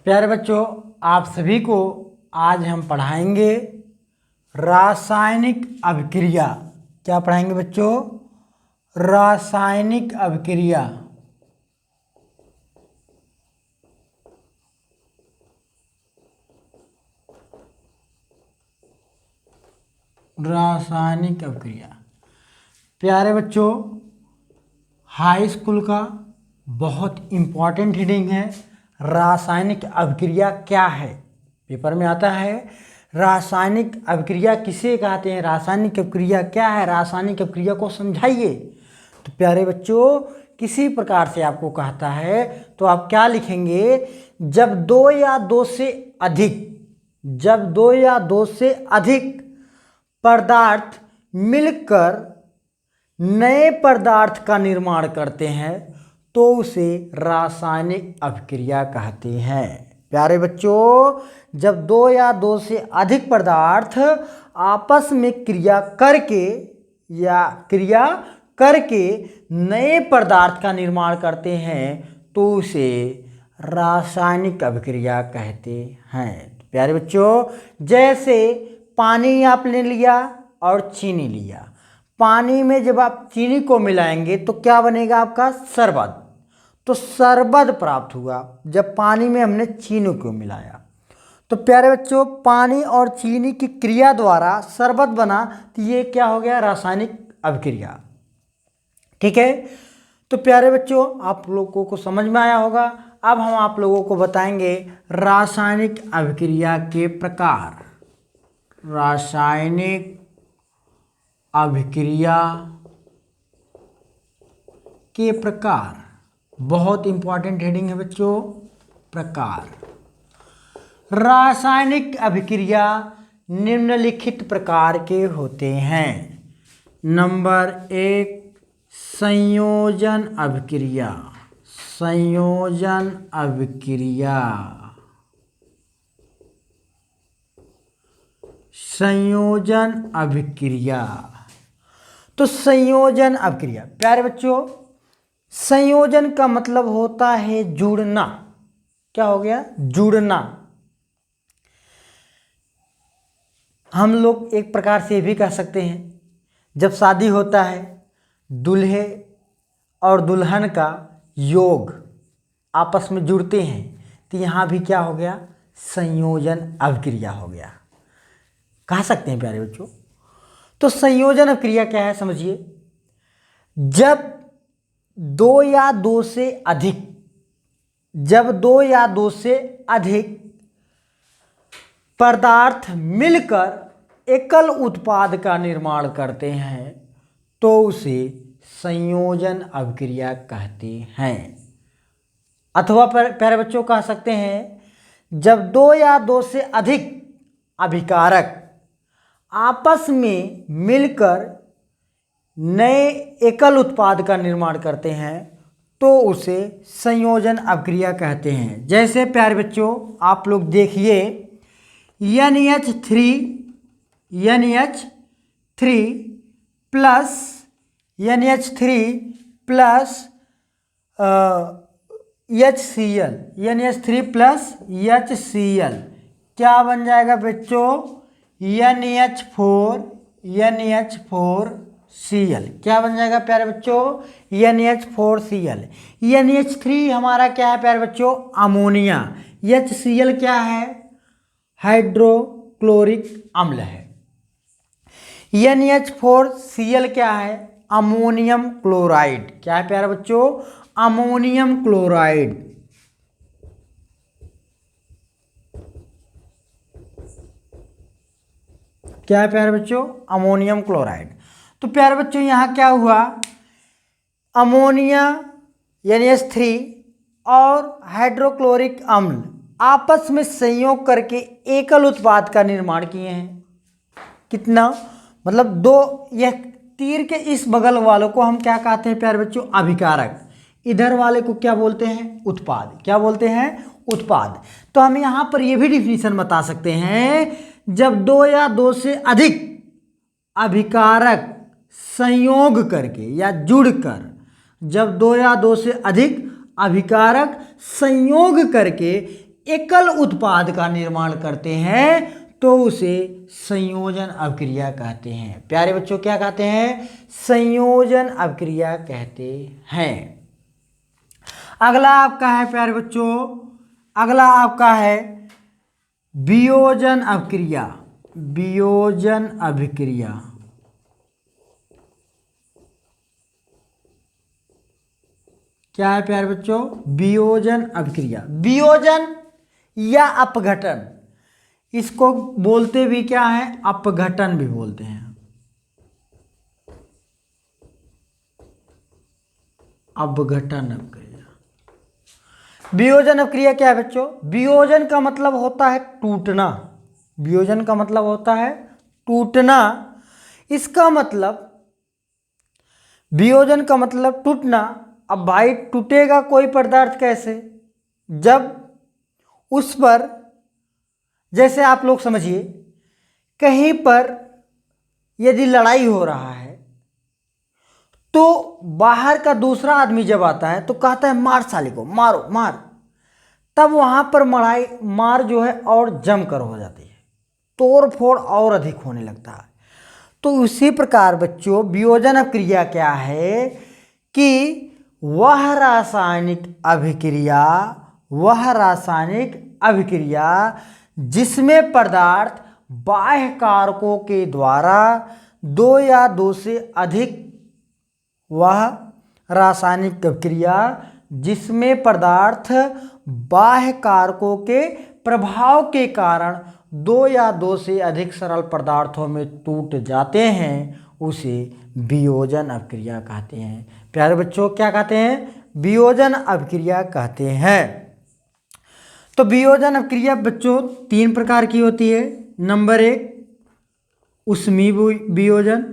प्यारे बच्चों, आप सभी को आज हम पढ़ाएंगे रासायनिक अभिक्रिया। क्या पढ़ाएंगे बच्चों? रासायनिक अभिक्रिया। रासायनिक अभिक्रिया प्यारे बच्चों, हाई स्कूल का बहुत इम्पॉर्टेंट रीडिंग है। रासायनिक अभिक्रिया क्या है, पेपर में आता है। रासायनिक अभिक्रिया किसे कहते हैं, रासायनिक अभिक्रिया क्या है, रासायनिक अभिक्रिया को समझाइए। तो प्यारे बच्चों, किसी प्रकार से आपको कहता है तो आप क्या लिखेंगे? जब दो या दो से अधिक पदार्थ मिलकर नए पदार्थ का निर्माण करते हैं तो उसे रासायनिक अभिक्रिया कहते हैं। प्यारे बच्चों, जब दो या दो से अधिक पदार्थ आपस में क्रिया करके नए पदार्थ का निर्माण करते हैं तो उसे रासायनिक अभिक्रिया कहते हैं। प्यारे बच्चों, जैसे पानी आपने लिया और चीनी लिया। पानी में जब आप चीनी को मिलाएंगे तो क्या बनेगा? आपका शरबत। तो शरबत प्राप्त हुआ जब पानी में हमने चीनी को मिलाया। तो प्यारे बच्चों, पानी और चीनी की क्रिया द्वारा शरबत बना, तो ये क्या हो गया? रासायनिक अभिक्रिया। ठीक है। तो प्यारे बच्चों, आप लोगों को समझ में आया होगा। अब हम आप लोगों को बताएंगे रासायनिक अभिक्रिया के प्रकार। रासायनिक अभिक्रिया के प्रकार, बहुत इंपॉर्टेंट हेडिंग है बच्चों। प्रकार। रासायनिक अभिक्रिया निम्नलिखित प्रकार के होते हैं। नंबर 1, संयोजन अभिक्रिया। संयोजन अभिक्रिया। संयोजन अभिक्रिया। तो संयोजन अभिक्रिया प्यारे बच्चों, संयोजन का मतलब होता है जुड़ना। क्या हो गया? जुड़ना। हम लोग एक प्रकार से भी कह सकते हैं, जब शादी होता है, दूल्हे और दुल्हन का योग आपस में जुड़ते हैं, तो यहाँ भी क्या हो गया? संयोजन अभिक्रिया हो गया, कह सकते हैं प्यारे बच्चों। तो संयोजन अभिक्रिया क्या है समझिए। जब दो या दो से अधिक पदार्थ मिलकर एकल उत्पाद का निर्माण करते हैं तो उसे संयोजन अभिक्रिया कहते हैं। अथवा प्यारे बच्चों कह सकते हैं, जब दो या दो से अधिक अभिकारक आपस में मिलकर नए एकल उत्पाद का निर्माण करते हैं तो उसे संयोजन अभिक्रिया कहते हैं। जैसे प्यारे बच्चों, आप लोग देखिए, NH3 प्लस HCl क्या बन जाएगा बच्चों? NH4Cl। क्या बन जाएगा प्यारे बच्चों? NH4Cl। NH3 हमारा क्या है प्यारे बच्चों? अमोनिया। HCl क्या है? हाइड्रोक्लोरिक अम्ल है। NH4Cl क्या है? Ammonium chloride. क्या है प्यारे बच्चों? Ammonium chloride. क्या है प्यारे बच्चों? Ammonium chloride. तो प्यारे बच्चों, यहाँ क्या हुआ? अमोनिया NH3 और हाइड्रोक्लोरिक अम्ल आपस में संयोग करके एकल उत्पाद का निर्माण किए हैं। कितना? मतलब दो। यह तीर के इस बगल वालों को हम क्या कहते हैं प्यारे बच्चों? अभिकारक। इधर वाले को क्या बोलते हैं? उत्पाद। क्या बोलते हैं? उत्पाद। तो हम यहाँ पर यह भी डिफिनीशन बता सकते हैं, जब दो या दो से अधिक अभिकारक संयोग करके या जुड़कर, जब दो या दो से अधिक अभिकारक संयोग करके एकल उत्पाद का निर्माण करते हैं तो उसे संयोजन अभिक्रिया कहते हैं। प्यारे बच्चों क्या कहते हैं? संयोजन अभिक्रिया कहते हैं। अगला आपका है प्यारे बच्चों, अगला आपका है वियोजन अभिक्रिया। वियोजन अभिक्रिया क्या है प्यारे बच्चों? वियोजन अभिक्रिया। वियोजन या अपघटन, इसको बोलते भी क्या है? अपघटन भी बोलते हैं। अपघटन अभिक्रिया। वियोजन अभिक्रिया क्या है बच्चों? वियोजन का मतलब होता है टूटना। वियोजन का मतलब होता है टूटना। इसका मतलब, वियोजन का मतलब टूटना। अब भाई टूटेगा कोई पदार्थ कैसे? जब उस पर, जैसे आप लोग समझिए, कहीं पर यदि लड़ाई हो रहा है तो बाहर का दूसरा आदमी जब आता है तो कहता है मार साले को, मारो मार। तब वहां पर मार जो है और जमकर हो जाती है, तोड़ फोड़ और अधिक होने लगता है। तो उसी प्रकार बच्चों वियोजन अभिक्रिया क्या है कि वह रासायनिक अभिक्रिया जिसमें पदार्थ बाह्य कारकों के द्वारा दो या दो से अधिक, वह रासायनिक अभिक्रिया जिसमें पदार्थ बाह्य कारकों के प्रभाव के कारण दो या दो से अधिक सरल पदार्थों में टूट जाते हैं, उसे वियोजन अभिक्रिया कहते हैं। प्यारे बच्चों क्या कहते हैं? वियोजन अभिक्रिया कहते हैं। तो वियोजन अभिक्रिया बच्चों तीन प्रकार की होती है। नंबर 1 ऊष्मीय वियोजन,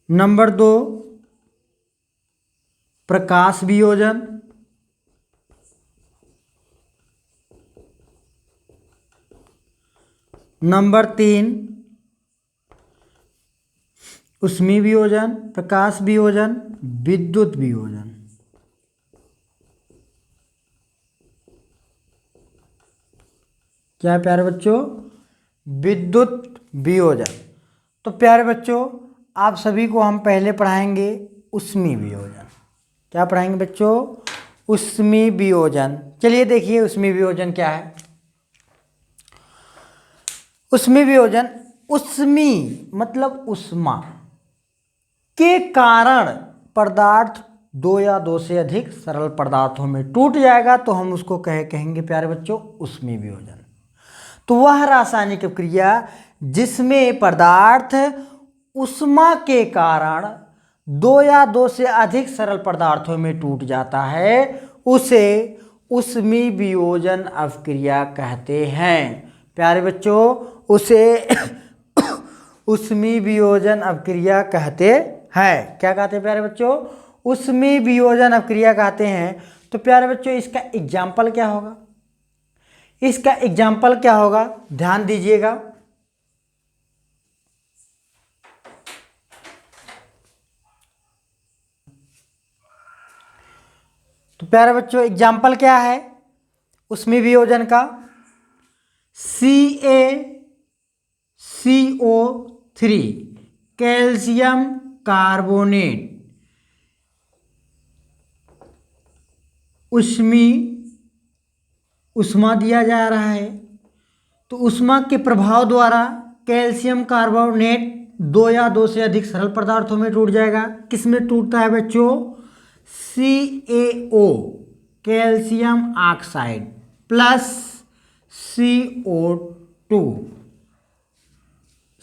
नंबर 2 प्रकाश वियोजन, नंबर 3 ऊष्मीय वियोजन, प्रकाश वियोजन, विद्युत वियोजन। क्या है प्यारे बच्चों? विद्युत वियोजन। तो प्यारे बच्चों आप सभी को हम पहले पढ़ाएंगे ऊष्मीय वियोजन। क्या पढ़ाएंगे बच्चों? ऊष्मीय वियोजन। चलिए देखिए ऊष्मीय वियोजन क्या है। ऊष्मीय वियोजन, ऊष्मीय मतलब ऊष्मा के कारण पदार्थ दो या दो से अधिक सरल पदार्थों में टूट जाएगा तो हम उसको कहेंगे प्यारे बच्चों ऊष्मीय वियोजन। तो वह रासायनिक क्रिया जिसमें पदार्थ ऊष्मा के कारण दो या दो से अधिक सरल पदार्थों में टूट जाता है, उसे ऊष्मीय वियोजन अभिक्रिया कहते हैं। प्यारे बच्चों उसे ऊष्मीय वियोजन अभिक्रिया कहते हैं। क्या कहते हैं प्यारे बच्चों? ऊष्मीय वियोजन अभिक्रिया कहते हैं। तो प्यारे बच्चों इसका एग्जाम्पल क्या होगा? इसका एग्जाम्पल क्या होगा? ध्यान दीजिएगा। तो प्यारे बच्चों एग्जाम्पल क्या है ऊष्मीय वियोजन का? CaCO3 कैल्शियम कार्बोनेट ऊष्मा दिया जा रहा है, तो ऊष्मा के प्रभाव द्वारा कैल्शियम कार्बोनेट दो या दो से अधिक सरल पदार्थों में टूट जाएगा। किस में टूटता है बच्चों? CaO calcium oxide plus CO2।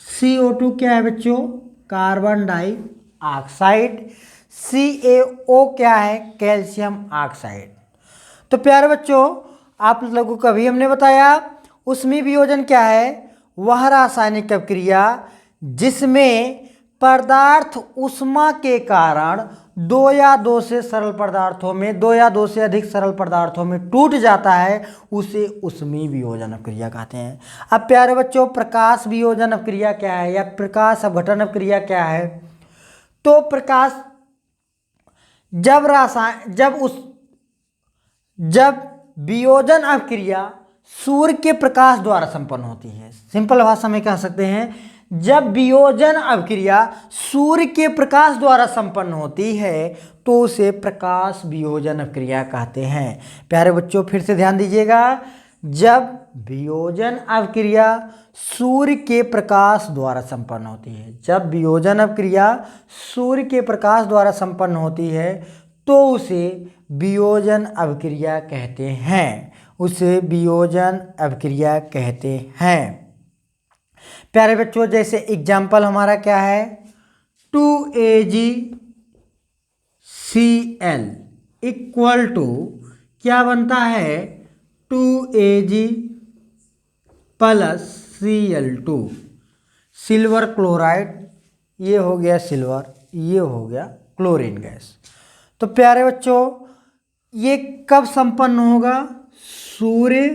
CO2 क्या है बच्चों? Carbon dioxide. CaO क्या है? Calcium oxide. तो प्यारे बच्चों आप लोगों को अभी हमने बताया ऊष्मीय वियोजन क्या है? वह रासायनिक अभिक्रिया जिसमें पदार्थ ऊष्मा के कारण दो या दो से अधिक सरल पदार्थों में टूट जाता है, उसे ऊष्मीय वियोजन अभिक्रिया कहते हैं। अब प्यारे बच्चों प्रकाश वियोजन अभिक्रिया क्या है या प्रकाश अपघटन अभिक्रिया क्या है? तो प्रकाश जब वियोजन अभिक्रिया सूर्य के प्रकाश द्वारा संपन्न होती है, सिंपल भाषा में कह सकते हैं, जब वियोजन अभिक्रिया सूर्य के प्रकाश द्वारा संपन्न होती है तो उसे प्रकाश वियोजन अभिक्रिया कहते हैं। प्यारे बच्चों फिर से ध्यान दीजिएगा, जब वियोजन अभिक्रिया सूर्य के प्रकाश द्वारा संपन्न होती है, जब वियोजन अभिक्रिया सूर्य के प्रकाश द्वारा संपन्न होती है तो उसे वियोजन अभिक्रिया कहते हैं, उसे वियोजन अभिक्रिया कहते हैं। प्यारे बच्चों जैसे एग्जाम्पल हमारा क्या है, 2AgCl इक्वल टू क्या बनता है, 2Ag plus Cl2, silver chloride, ये हो गया सिल्वर, ये हो गया क्लोरीन गैस। तो प्यारे बच्चों ये कब संपन्न होगा, सूर्य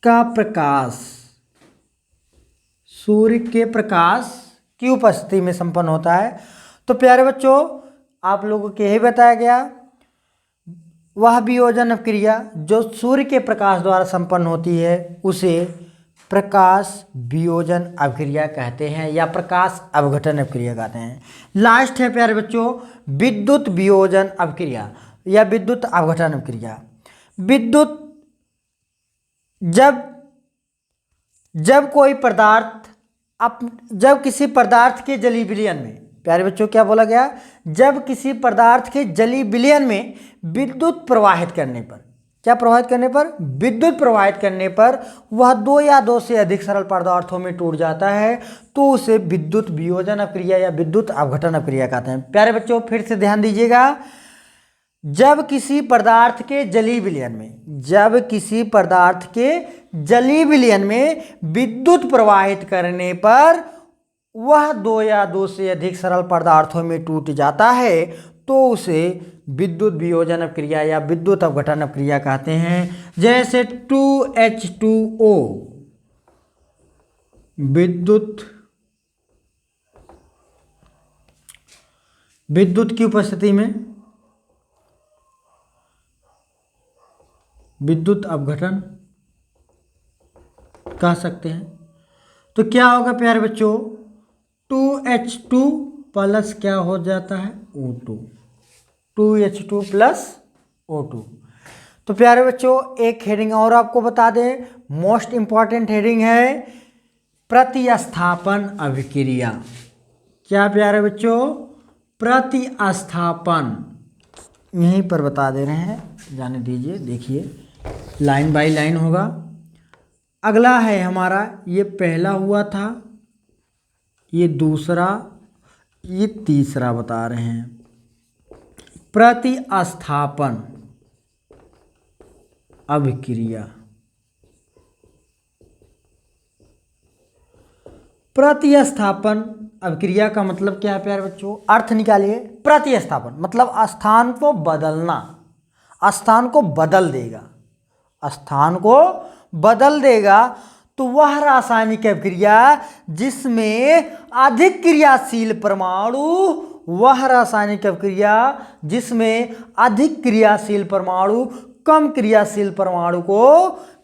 का प्रकाश, सूर्य के प्रकाश की उपस्थिति में संपन्न होता है। तो प्यारे बच्चों आप लोगों को यही बताया गया, वह वियोजन अभिक्रिया जो सूर्य के प्रकाश द्वारा संपन्न होती है उसे प्रकाश वियोजन अभिक्रिया कहते हैं या प्रकाश अपघटन अभिक्रिया कहते हैं। लास्ट है प्यारे बच्चों विद्युत वियोजन अभिक्रिया या विद्युत अपघटन अभिक्रिया। विद्युत जब कोई पदार्थ जब किसी पदार्थ के जलीय विलयन में, प्यारे बच्चों क्या बोला गया, जब किसी पदार्थ के जलीय विलयन में विद्युत प्रवाहित करने पर, क्या प्रवाहित करने पर, विद्युत प्रवाहित करने पर वह दो या दो से अधिक सरल पदार्थों में टूट जाता है तो उसे विद्युत वियोजन अभिक्रिया या विद्युत अपघटन अभिक्रिया कहते हैं। प्यारे बच्चों फिर से ध्यान दीजिएगा, जब किसी पदार्थ के जलीय विलयन में, जब किसी पदार्थ के जलीय विलयन में विद्युत प्रवाहित करने पर वह दो या दो से अधिक सरल पदार्थों में टूट जाता है तो उसे विद्युत वियोजन अभिक्रिया या विद्युत अपघटन अभिक्रिया कहते हैं। जैसे 2H2O विद्युत की उपस्थिति में विद्युत अपघटन कह सकते हैं। तो क्या होगा प्यारे बच्चों, 2H2 प्लस क्या हो जाता है, O2, 2H2 प्लस O2। तो प्यारे बच्चों एक हेडिंग और आपको बता दें, मोस्ट इंपॉर्टेंट हेडिंग है प्रतिस्थापन अभिक्रिया। क्या प्यारे बच्चों, प्रतिस्थापन, यहीं पर बता दे रहे हैं, जाने दीजिए, देखिए लाइन बाय लाइन होगा। अगला है हमारा, ये पहला हुआ था, ये दूसरा, ये तीसरा बता रहे हैं। प्रतिस्थापन अभिक्रिया, प्रतिस्थापन अभिक्रिया का मतलब क्या है प्यारे बच्चों, अर्थ निकालिए। प्रतिस्थापन मतलब स्थान को बदलना, स्थान को बदल देगा, स्थान को बदल देगा। तो वह रासायनिक अभिक्रिया जिसमें अधिक क्रियाशील परमाणु, वह रासायनिक अभिक्रिया जिसमें अधिक क्रियाशील परमाणु कम क्रियाशील परमाणु को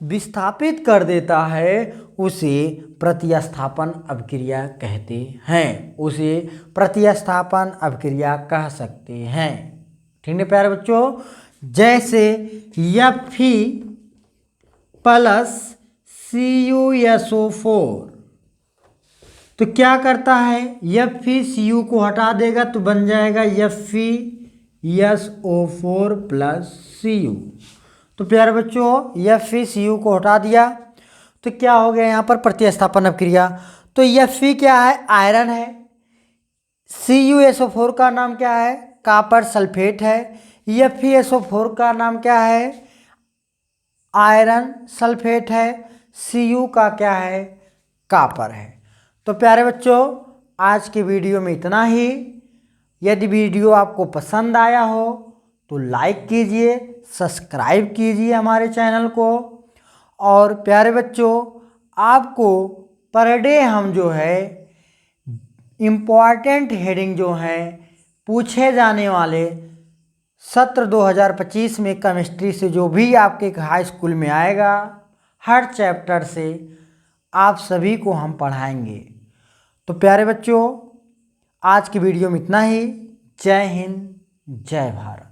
विस्थापित कर देता है उसे प्रतिस्थापन अभिक्रिया कहते हैं, उसे प्रतिस्थापन अभिक्रिया कह सकते हैं। ठीक है प्यारे बच्चों, जैसे Fe प्लस CuSO4, तो क्या करता है, Fe को हटा देगा तो बन जाएगा FeSO4 प्लस Cu। तो प्यारे बच्चों Fe को हटा दिया तो क्या हो गया यहाँ पर प्रतिस्थापन अभिक्रिया। तो Fe क्या है, आयरन है, CuSO4 का नाम क्या है, कॉपर सल्फेट है, FeSO4 का नाम क्या है, आयरन सल्फेट है, Cu का क्या है, कॉपर है। तो प्यारे बच्चों आज के वीडियो में इतना ही। यदि वीडियो आपको पसंद आया हो तो लाइक कीजिए, सब्सक्राइब कीजिए हमारे चैनल को। और प्यारे बच्चों आपको पर डे हम जो है इम्पॉर्टेंट हेडिंग जो है पूछे जाने वाले सत्र 2025 में केमिस्ट्री से जो भी आपके हाई स्कूल में आएगा, हर चैप्टर से आप सभी को हम पढ़ाएंगे। तो प्यारे बच्चों, आज की वीडियो में इतना ही। जय हिंद, जय भारत।